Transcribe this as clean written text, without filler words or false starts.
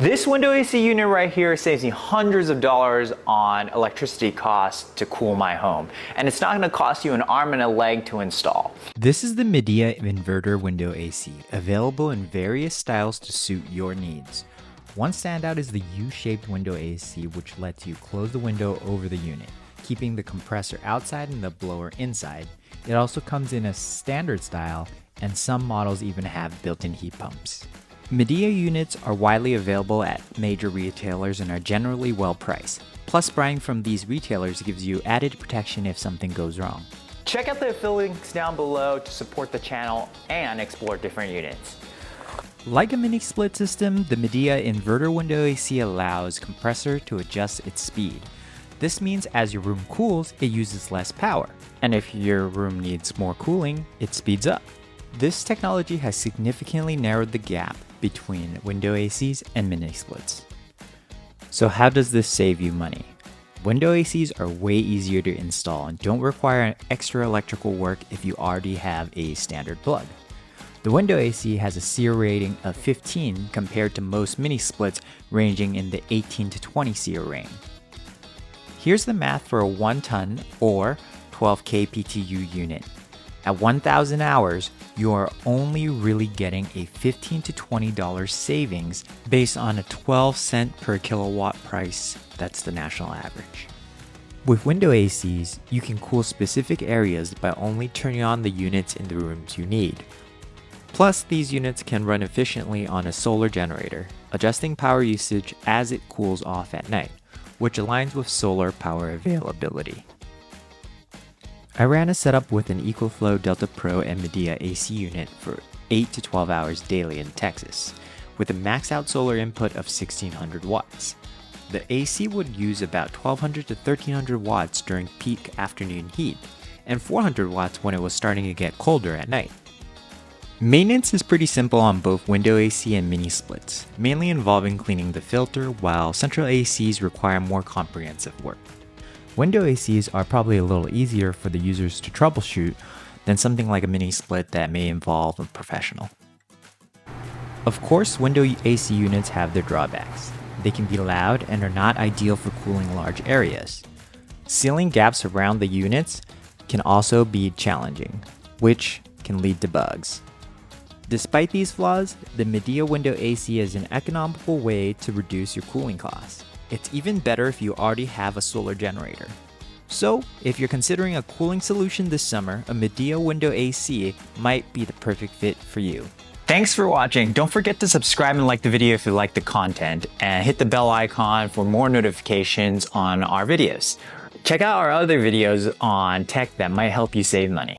This window AC unit right here saves me hundreds of dollars on electricity costs to cool my home. And it's not gonna cost you an arm and a leg to install. This is the Midea Inverter window AC, available in various styles to suit your needs. One standout is the U-shaped window AC, which lets you close the window over the unit, keeping the compressor outside and the blower inside. It also comes in a standard style, and some models even have built-in heat pumps. Midea units are widely available at major retailers and are generally well priced. Plus, buying from these retailers gives you added protection if something goes wrong. Check out the affiliate links down below to support the channel and explore different units. Like a mini split system, the Midea Inverter window AC allows compressor to adjust its speed. This means as your room cools, it uses less power. And if your room needs more cooling, it speeds up. This technology has significantly narrowed the gap between window ACs and mini splits. So how does this save you money? Window ACs are way easier to install and don't require extra electrical work if you already have a standard plug. The window AC has a SEER rating of 15 compared to most mini splits ranging in the 18 to 20 SEER range. Here's the math for a 1 ton or 12 kPTU unit. At 1,000 hours, you are only really getting a $15 to $20 savings based on a 12-cent per kilowatt price. That's the national average. With window ACs, you can cool specific areas by only turning on the units in the rooms you need. Plus, these units can run efficiently on a solar generator, adjusting power usage as it cools off at night, which aligns with solar power availability. I ran a setup with an Ecoflow Delta Pro and Midea AC unit for 8 to 12 hours daily in Texas, with a max out solar input of 1600 watts. The AC would use about 1200 to 1300 watts during peak afternoon heat, and 400 watts when it was starting to get colder at night. Maintenance is pretty simple on both window AC and mini splits, mainly involving cleaning the filter, while central ACs require more comprehensive work. Window ACs are probably a little easier for the users to troubleshoot than something like a mini split that may involve a professional. Of course, window AC units have their drawbacks. They can be loud and are not ideal for cooling large areas. Sealing gaps around the units can also be challenging, which can lead to bugs. Despite these flaws, the Midea window AC is an economical way to reduce your cooling costs. It's even better if you already have a solar generator. So, if you're considering a cooling solution this summer, a Midea window AC might be the perfect fit for you. Thanks for watching. Don't forget to subscribe and like the video if you like the content, and hit the bell icon for more notifications on our videos. Check out our other videos on tech that might help you save money.